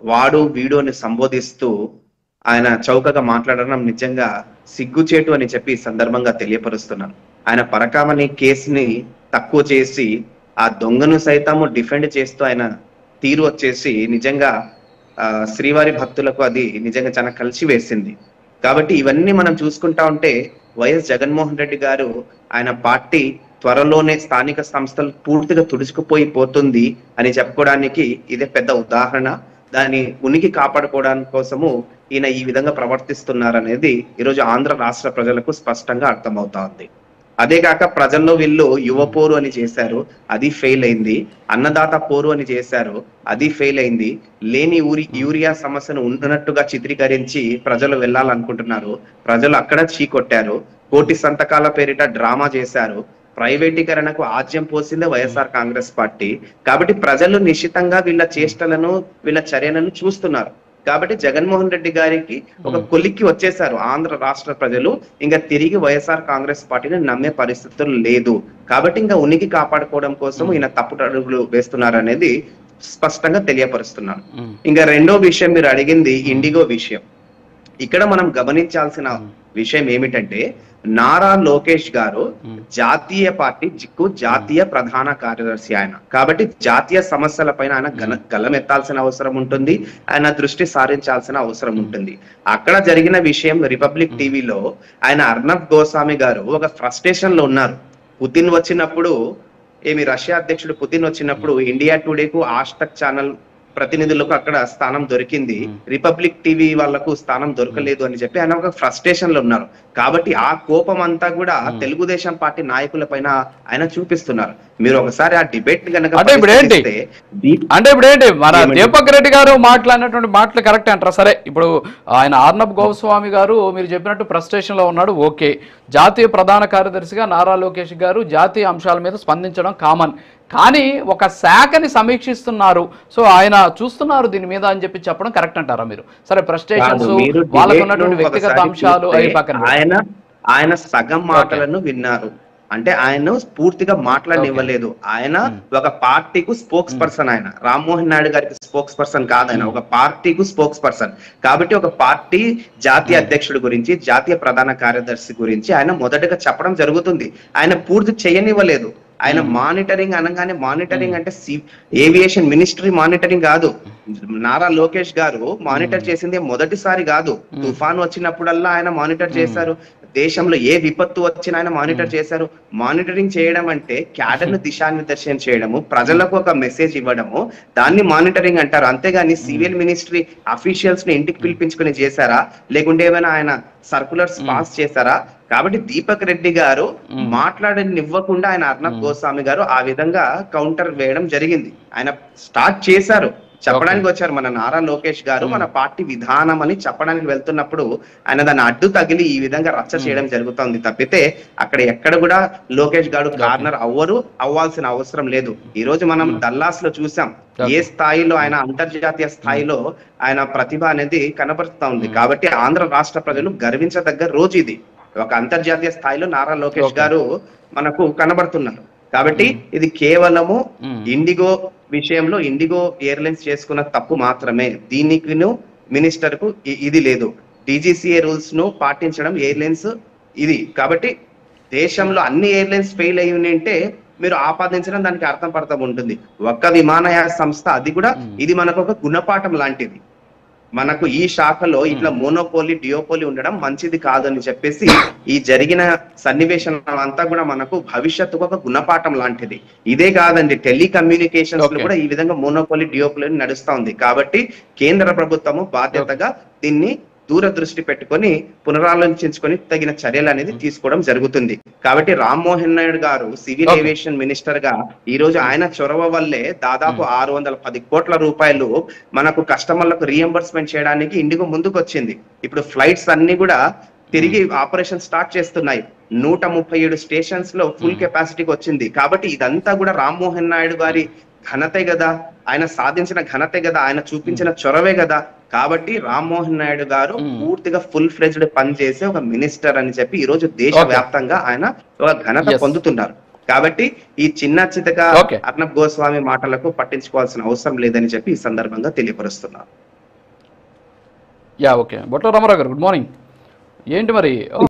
వాడు వీడు అని సంబోధిస్తూ ఆయన చౌకగా మాట్లాడడం నిజంగా సిగ్గుచేటు అని చెప్పి ఈ సందర్భంగా తెలియపరుస్తున్నాను. ఆయన పరకామణి కేసుని తక్కువ చేసి ఆ దొంగను సైతము డిఫెండ్ చేస్తూ ఆయన తీరు వచ్చేసి నిజంగా శ్రీవారి భక్తులకు అది నిజంగా చాలా కలిసి వేసింది. కాబట్టి ఇవన్నీ మనం చూసుకుంటా ఉంటే వైఎస్ జగన్మోహన్ రెడ్డి గారు ఆయన పార్టీ త్వరలోనే స్థానిక సంస్థలు పూర్తిగా తుడుచుకుపోయిపోతుంది అని చెప్పుకోవడానికి ఇదే పెద్ద ఉదాహరణ. దాని ఉనికి కాపాడుకోవడానికి కోసము ఈయన ఈ విధంగా ప్రవర్తిస్తున్నారనేది ఈరోజు ఆంధ్ర రాష్ట్ర ప్రజలకు స్పష్టంగా అర్థమవుతా ఉంది. అదే కాక ప్రజల్లో వీళ్ళు యువ పోరు అని చేశారు, అది ఫెయిల్ అయింది. అన్నదాత పోరు అని చేశారు, అది ఫెయిల్ అయింది. లేని యూరియా సమస్యను ఉన్నట్టుగా చిత్రీకరించి ప్రజలు వెళ్ళాలనుకుంటున్నారు, ప్రజలు అక్కడ చీకొట్టారు. 1,00,00,000 సంతకాల పేరిట డ్రామా చేశారు. ప్రైవేటీకరణకు ఆజ్యం పోసిందే వైఎస్ఆర్ కాంగ్రెస్ పార్టీ. కాబట్టి ప్రజలు నిశ్చితంగా వీళ్ళ చేష్టలను వీళ్ళ చర్యలను చూస్తున్నారు. కాబట్టి జగన్మోహన్ రెడ్డి గారికి ఒక కొలిక్కి వచ్చేసారు ఆంధ్ర రాష్ట్ర ప్రజలు. ఇంకా తిరిగి వైఎస్ఆర్ కాంగ్రెస్ పార్టీని నమ్మే పరిస్థితులు లేదు. కాబట్టి ఇంకా ఉనికి కాపాడుకోవడం కోసం ఈయన తప్పుడు అడుగులు వేస్తున్నారు అనేది స్పష్టంగా తెలియపరుస్తున్నాను. ఇంకా రెండో విషయం మీరు అడిగింది ఇండిగో విషయం. ఇక్కడ మనం గమనించాల్సిన విషయం ఏమిటంటే నారా లోకేష్ గారు జాతీయ పార్టీ జాతీయ ప్రధాన కార్యదర్శి ఆయన. కాబట్టి జాతీయ సమస్యల పైన ఆయన గలమెత్తాల్సిన అవసరం ఉంటుంది, ఆయన దృష్టి సారించాల్సిన అవసరం ఉంటుంది. అక్కడ జరిగిన విషయం రిపబ్లిక్ టీవీలో ఆయన అర్నబ్ గోస్వామి గారు ఒక ఫ్రస్ట్రేషన్ లో ఉన్నారు. పుతిన్ వచ్చినప్పుడు రష్యా అధ్యక్షుడు పుతిన్ వచ్చినప్పుడు ఇండియా టుడేకు ఆజ్తక్ ఛానల్ ప్రతినిధులకు అక్కడ స్థానం దొరికింది, రిపబ్లిక్ టీవీ వాళ్లకు స్థానం దొరకలేదు అని చెప్పి ఆయన ఒక ఫ్రస్ట్రేషన్ లో ఉన్నారు. కాబట్టి ఆ కోపం అంతా కూడా తెలుగుదేశం పార్టీ నాయకుల పైన ఆయన చూపిస్తున్నారు. మీరు ఒకసారి ఆ డిబేట్ కనుక అంటే ఇప్పుడు ఏంటి మన దీపక్ రెడ్డి గారు మాట్లాడినటువంటి మాటలు కరెక్ట్ అంటారా? సరే, ఇప్పుడు ఆయన అర్నబ్ గోస్వామి గారు మీరు చెప్పినట్టు ఫ్రస్ట్రేషన్ లో ఉన్నాడు, ఓకే. జాతీయ ప్రధాన కార్యదర్శిగా నారా లోకేష్ గారు జాతీయ అంశాల మీద స్పందించడం కామన్. కానీ ఒక శాఖని సమీక్షిస్తున్నారు, సో ఆయన చూస్తున్నారు దీని మీద అని చెప్పి చెప్పడం కరెక్ట్ అంటారా మీరు? సరే, ఫ్రస్ట్రేషన్స్ వాళ్ళకు ఉన్నటువంటి వ్యక్తిగత అంశాలు అవి పక్కన ఆయన సగం మాటలను విన్నారు. అంటే ఆయన పూర్తిగా మాట్లాడనివ్వలేదు. ఆయన ఒక పార్టీకు స్పోక్స్ పర్సన్. ఆయన రామ్మోహన్ నాయుడు గారికి స్పోక్స్ పర్సన్ కాదు, ఆయన ఒక పార్టీకు స్పోక్స్ పర్సన్. కాబట్టి ఒక పార్టీ జాతీయ అధ్యక్షుడి గురించి, జాతీయ ప్రధాన కార్యదర్శి గురించి ఆయన మొదటగా చెప్పడం జరుగుతుంది. ఆయన పూర్తి చేయనివ్వలేదు. ఆయన మానిటరింగ్ అనగానే, మానిటరింగ్ అంటే ఏవియేషన్ మినిస్ట్రీ మానిటరింగ్ కాదు. నారా లోకేష్ గారు మానిటర్ చేసింది మొదటిసారి కాదు. తుఫాన్ వచ్చినప్పుడల్లా ఆయన మానిటర్ చేశారు. దేశంలో ఏ విపత్తు వచ్చినా ఆయన మానిటర్ చేశారు. మానిటరింగ్ చేయడం అంటే క్యాడర్ ను దిశానిర్దేశం చేయడము, ప్రజలకు ఒక మెసేజ్ ఇవ్వడము, దాన్ని మానిటరింగ్ అంటారు. అంతేగాని సివిల్ మినిస్ట్రీ అఫీషియల్స్ ని ఇంటికి పిలిపించుకుని చేశారా, లేకుంటే ఏమైనా ఆయన సర్కులర్స్ పాస్ చేశారా? కాబట్టి దీపక్ రెడ్డి గారు మాట్లాడనివ్వకుండా ఆయన అర్నబ్ గోస్వామి గారు ఆ విధంగా కౌంటర్ వేయడం జరిగింది. ఆయన స్టార్ట్ చేశారు, చెప్పడానికి వచ్చారు. మన నారా లోకేష్ గారు మన పార్టీ విధానం అని చెప్పడానికి వెళ్తున్నప్పుడు ఆయన దాన్ని అడ్డు తగిలి ఈ విధంగా రచ్చ చేయడం జరుగుతుంది తప్పితే అక్కడ ఎక్కడ కూడా లోకేష్ గారు కార్నర్ అవ్వాల్సిన అవసరం లేదు. ఈ రోజు మనం డల్లాస్ లో చూసాం ఏ స్థాయిలో ఆయన అంతర్జాతీయ స్థాయిలో ఆయన ప్రతిభ అనేది కనబరుస్తా ఉంది. కాబట్టి ఆంధ్ర రాష్ట్ర ప్రజలు గర్వించదగ్గ రోజు ఇది. ఒక అంతర్జాతీయ స్థాయిలో నారా లోకేష్ గారు మనకు కనబడుతున్నారు. కాబట్టి ఇది కేవలము ఇండిగో విషయంలో ఇండిగో ఎయిర్లైన్స్ చేసుకున్న తప్పు మాత్రమే. దీనికి మినిస్టర్ కు ఇది లేదు. DGCA రూల్స్ ను పాటించడం ఎయిర్లైన్స్ ఇది. కాబట్టి దేశంలో అన్ని ఎయిర్లైన్స్ ఫెయిల్ అయి ఉంటే మీరు ఆపాదించడం దానికి అర్థం ఉంటుంది. ఒక్క విమానయాన సంస్థ, అది కూడా ఇది మనకు ఒక గుణపాఠం లాంటిది. మనకు ఈ శాఖలో ఇట్లా మోనోపోలీ డియోపోలీ ఉండడం మంచిది కాదని చెప్పేసి ఈ జరిగిన సన్నివేశం అంతా కూడా మనకు భవిష్యత్తుకు ఒక గుణపాఠం లాంటిది. ఇదే కాదండి, టెలికమ్యూనికేషన్స్ లో కూడా ఈ విధంగా మోనోపోలీ డియోపోలీ నడుస్తా ఉంది. కాబట్టి కేంద్ర ప్రభుత్వము బాధ్యతగా దీన్ని దూరదృష్టి పెట్టుకొని పునరాలోచించుకొని తగిన చర్యలు అనేది తీసుకోవడం జరుగుతుంది. కాబట్టి రామ్మోహన్ నాయుడు గారు సివిల్ ఏవియేషన్ మినిస్టర్ గా ఈ రోజు ఆయన చొరవ వల్లే దాదాపు 610 కోట్ల రూపాయలు మనకు కస్టమర్లకు రీఎంబర్స్మెంట్ చేయడానికి ఇండిగో ముందుకు వచ్చింది. ఇప్పుడు ఫ్లైట్స్ అన్ని కూడా తిరిగి ఆపరేషన్ స్టార్ట్ చేస్తున్నాయి. 137 స్టేషన్స్ లో ఫుల్ కెపాసిటీకి వచ్చింది. కాబట్టి ఇదంతా కూడా రామ్మోహన్ నాయుడు గారి ఘనతే కదా, ఆయన సాధించిన ఘనతే కదా, ఆయన చూపించిన చొరవే కదా. కాబట్టి రామ్మోహన్ నాయుడు గారు పూర్తిగా ఫుల్ ఫ్లెజ్డ్ పని చేసే ఒక మినిస్టర్ అని చెప్పి ఈ రోజు దేశ వ్యాప్తంగా ఆయన ఒక ఘనత పొందుతున్నారు. కాబట్టి ఈ చిన్న చితక అర్నబ్ గోస్వామి మాటలకు పట్టించుకోవాల్సిన అవసరం లేదని చెప్పి ఈ సందర్భంగా తెలియపరుస్తున్నారు. Yeah okay. Botla Ramarao garu good morning. ఏంటి మరి